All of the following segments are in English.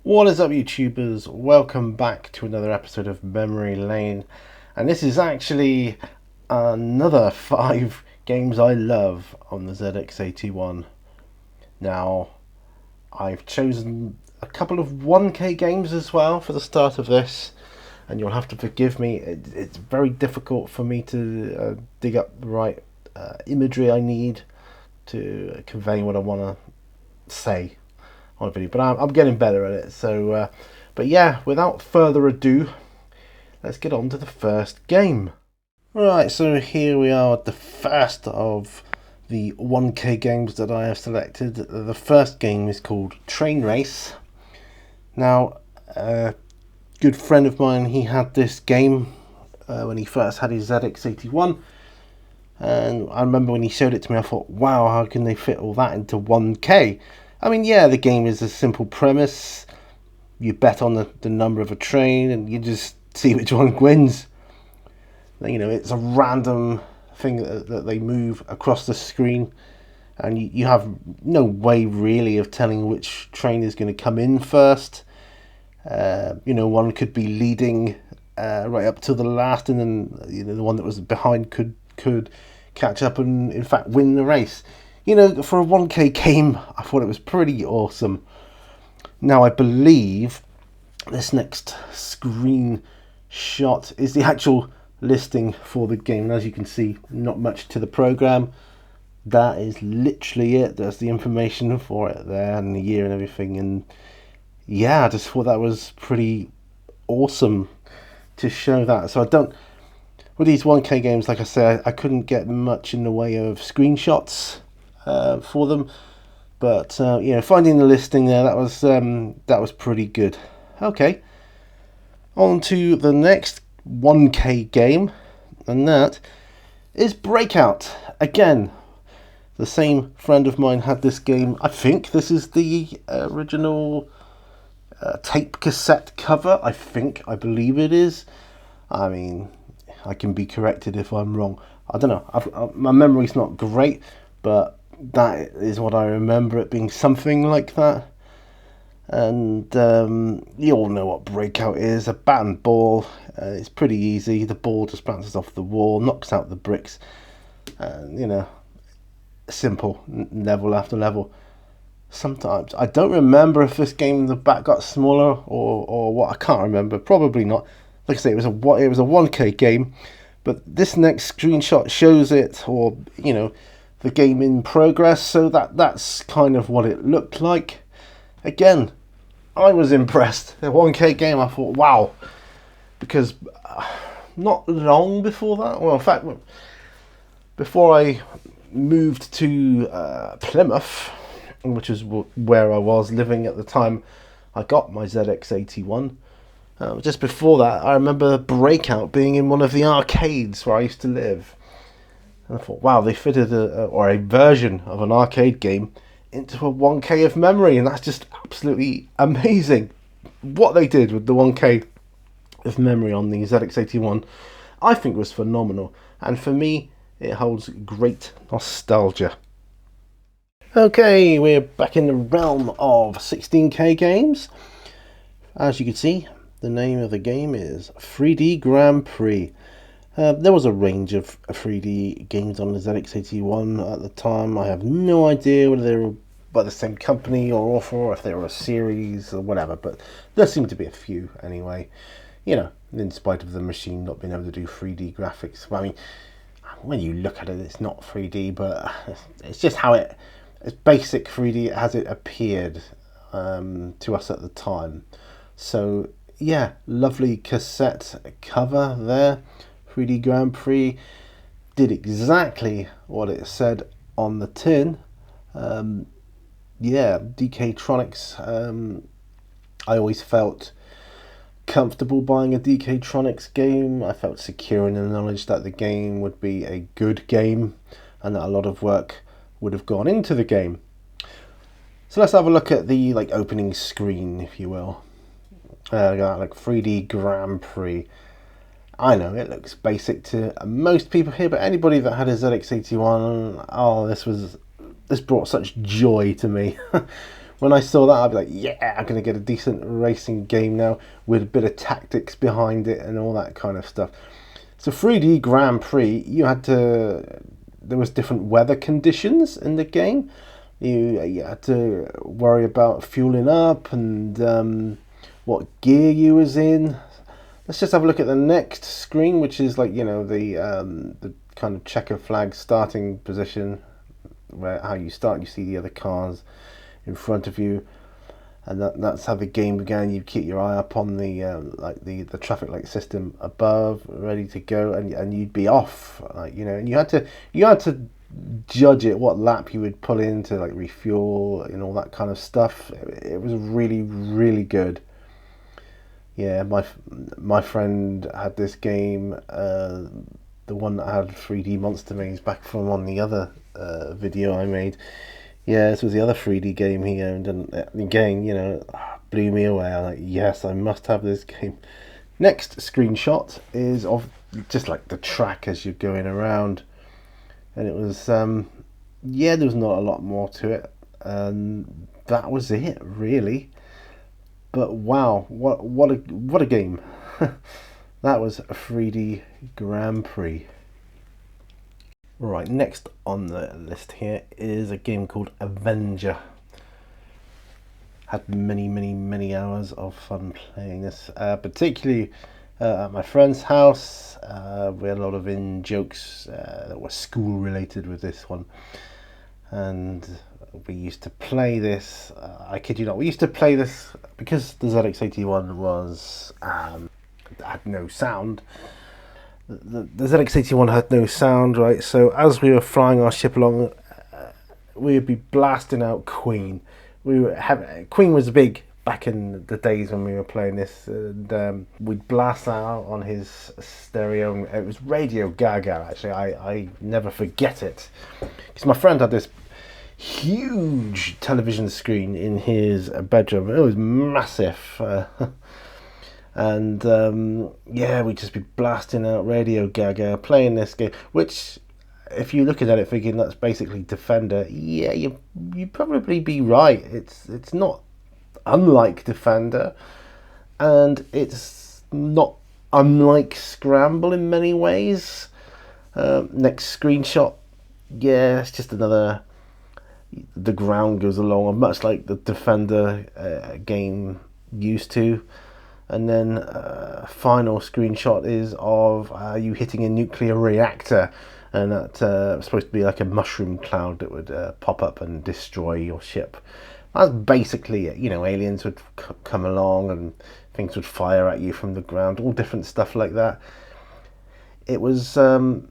What is up, YouTubers? Welcome back to another episode of Memory Lane, and this is actually another 5 games I love on the ZX81. Now, I've chosen a couple of 1K games as well for the start of this, and you'll have to forgive me. It's very difficult for me to dig up the right imagery I need to convey what I want to say on a video, but I'm getting better at it. So but yeah, without further ado, let's get on to the first game. Right, so here we are at the first of the 1K games that I have selected. The first game is called Train Race. Now, a good friend of mine, he had this game when he first had his ZX81, and I remember when he showed it to me, I thought, wow, how can they fit all that into 1K? I mean, yeah, the game is a simple premise. You bet on the number of a train and you just see which one wins. You know, it's a random thing that they move across the screen, and you have no way really of telling which train is going to come in first. You know, one could be leading right up to the last, and then the one that was behind could catch up and in fact win the race. You know, for a 1K game, I thought it was pretty awesome. Now, I believe this next screenshot is the actual listing for the game. And as you can see, not much to the program. That is literally it. There's the information for it there and the year and everything. And yeah, I just thought that was pretty awesome to show that. So with these 1K games, like I said, I couldn't get much in the way of screenshots for them, but finding the listing there, that was pretty good. Okay, on to the next 1K game, and that is Breakout. Again, the same friend of mine had this game. I think this is the original tape cassette cover. I believe it is. I mean, I can be corrected if I'm wrong. I don't know. My memory's not great, but that is what I remember, it being something like that. And you all know what Breakout is. A bat and ball. It's pretty easy. The ball just bounces off the wall, knocks out the bricks, and simple, level after level. Sometimes I don't remember if this game the bat got smaller or what. I can't remember. Probably not. Like I say, it was a 1K game, but this next screenshot shows it, or the game in progress, so that's kind of what it looked like. Again, I was impressed. The 1K game, I thought, wow, because not long before that, well, in fact, before I moved to Plymouth, which is where I was living at the time I got my ZX81, just before that, I remember Breakout being in one of the arcades where I used to live. And I thought, wow, they fitted a version of an arcade game into a 1K of memory, and that's just absolutely amazing. What they did with the 1K of memory on the ZX81, I think was phenomenal, and for me, it holds great nostalgia. Okay, we're back in the realm of 16K games. As you can see, the name of the game is 3D Grand Prix. There was a range of 3D games on the ZX81 at the time. I have no idea whether they were by the same company or author, or if they were a series or whatever, but there seemed to be a few anyway. In spite of the machine not being able to do 3D graphics. Well, I mean, when you look at it, it's not 3D, but it's just how it's basic 3D as it appeared to us at the time. So yeah, lovely cassette cover there. 3D Grand Prix did exactly what it said on the tin. Yeah, DK Tronics. I always felt comfortable buying a DK Tronics game. I felt secure in the knowledge that the game would be a good game and that a lot of work would have gone into the game. So let's have a look at the opening screen, if you will. 3D Grand Prix. I know it looks basic to most people here, but anybody that had a ZX81, this brought such joy to me when I saw that, I'd be like, yeah, I'm going to get a decent racing game now with a bit of tactics behind it and all that kind of stuff. So 3D Grand Prix, there was different weather conditions in the game. You had to worry about fueling up and what gear you was in. Let's just have a look at the next screen, which is like, the kind of checker flag starting position, where how you start, you see the other cars in front of you, and that's how the game began. You keep your eye up on the traffic light system above, ready to go, and you'd be off, and you had to judge it, what lap you would pull in to like refuel and all that kind of stuff. It was really, really good. Yeah, my friend had this game, the one that had 3D monster maze back from on the other video I made. Yeah, this was the other 3D game he owned, and again, blew me away. I'm like, yes, I must have this game. Next screenshot is of just like the track as you're going around, and it was there was not a lot more to it, and that was it really. But wow, what a game. That was a 3D Grand Prix. Right, next on the list here is a game called Avenger. Had many hours of fun playing this, particularly at my friend's house. We had a lot of in-jokes that were school related with this one, and we used to play this, I kid you not, we used to play this because the ZX81 was had no sound. The ZX81 had no sound, right? So as we were flying our ship along, we would be blasting out Queen. Queen was big back in the days when we were playing this, and we'd blast that out on his stereo. It was Radio Gaga, actually. I never forget it, because my friend had this huge television screen in his bedroom. It was massive. And we'd just be blasting out Radio Gaga, playing this game, which, if you're looking at it thinking that's basically Defender, yeah, you'd probably be right. It's not unlike Defender, and it's not unlike Scramble in many ways. Next screenshot, yeah, it's just another, the ground goes along, much like the Defender game used to. And then final screenshot is of you hitting a nuclear reactor, and that was supposed to be like a mushroom cloud that would pop up and destroy your ship. That's basically it. Aliens would come along and things would fire at you from the ground, all different stuff like that. It was the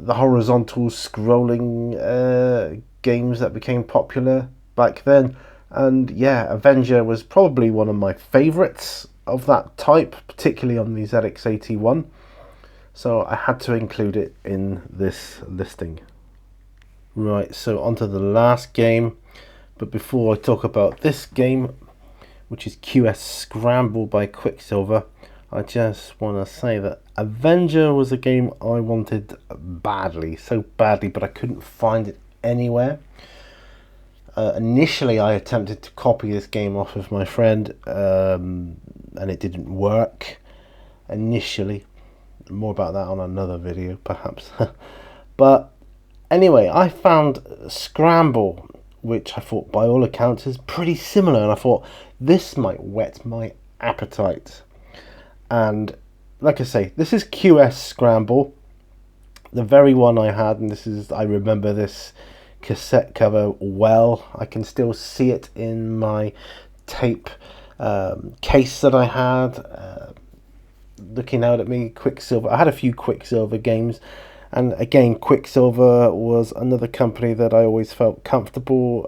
horizontal scrolling games that became popular back then. And yeah, Avenger was probably one of my favourites of that type, particularly on the ZX81. So I had to include it in this listing. Right, so on to the last game. But before I talk about this game, which is QS Scramble by Quicksilver, I just want to say that Avenger was a game I wanted badly, so badly, but I couldn't find it anywhere. Initially, I attempted to copy this game off of my friend, and it didn't work initially. More about that on another video, perhaps. But anyway, I found Scramble, which I thought by all accounts is pretty similar, and I thought this might whet my appetite. And like I say, this is QS Scramble, the very one I had, and I remember this cassette cover well. I can still see it in my tape case that I had, looking out at me. Quicksilver, I had a few Quicksilver games, and again, Quicksilver was another company that I always felt comfortable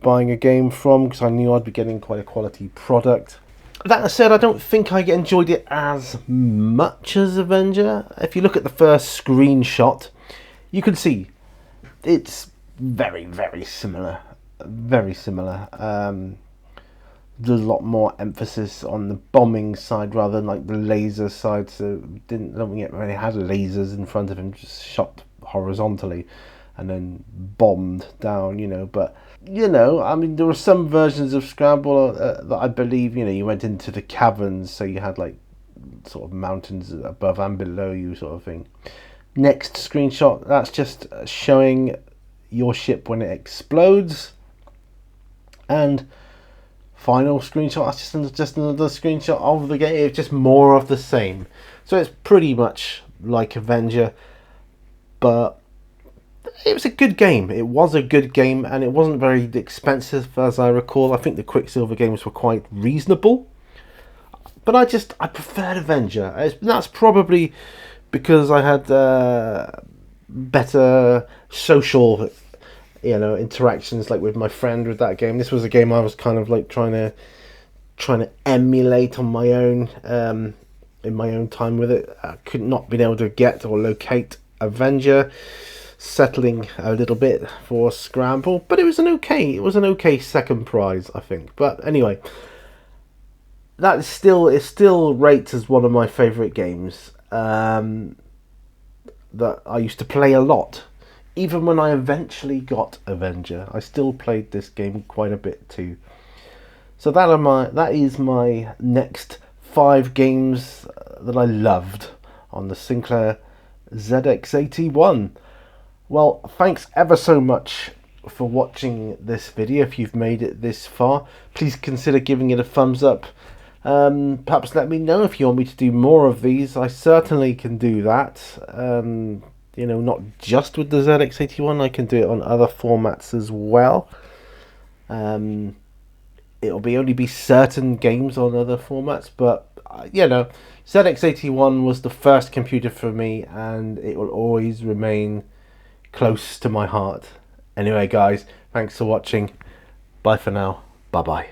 buying a game from, because I knew I'd be getting quite a quality product. That said, I don't think I enjoyed it as much as Avenger. If you look at the first screenshot, you can see it's very similar. There's a lot more emphasis on the bombing side rather than like the laser side. So don't really had lasers in front of him, just shot horizontally and then bombed down, But I mean, there were some versions of Scramble that I believe, you went into the caverns, so you had like sort of mountains above and below you, sort of thing. Next screenshot, that's just showing your ship when it explodes. And final screenshot, that's just another screenshot of the game. It's just more of the same. So it's pretty much like Avenger, but it was a good game. It was a good game, and it wasn't very expensive, as I recall. I think the Quicksilver games were quite reasonable. But I preferred Avenger. That's probably because I had better social, interactions, like with my friend with that game. This was a game I was kind of like trying to emulate on my own, in my own time with it. I could not been able to get or locate Avenger, settling a little bit for Scramble, but it was an okay second prize, I think. But anyway, that is still rates as one of my favourite games, that I used to play a lot. Even when I eventually got Avenger, I still played this game quite a bit too. So that is my next 5 games that I loved on the Sinclair ZX81. Well, thanks ever so much for watching this video. If you've made it this far, please consider giving it a thumbs up. Perhaps let me know if you want me to do more of these. I certainly can do that. Not just with the ZX81, I can do it on other formats as well. It'll only be certain games on other formats, but ZX81 was the first computer for me, and it will always remain close to my heart. Anyway, guys, thanks for watching. Bye for now. Bye bye.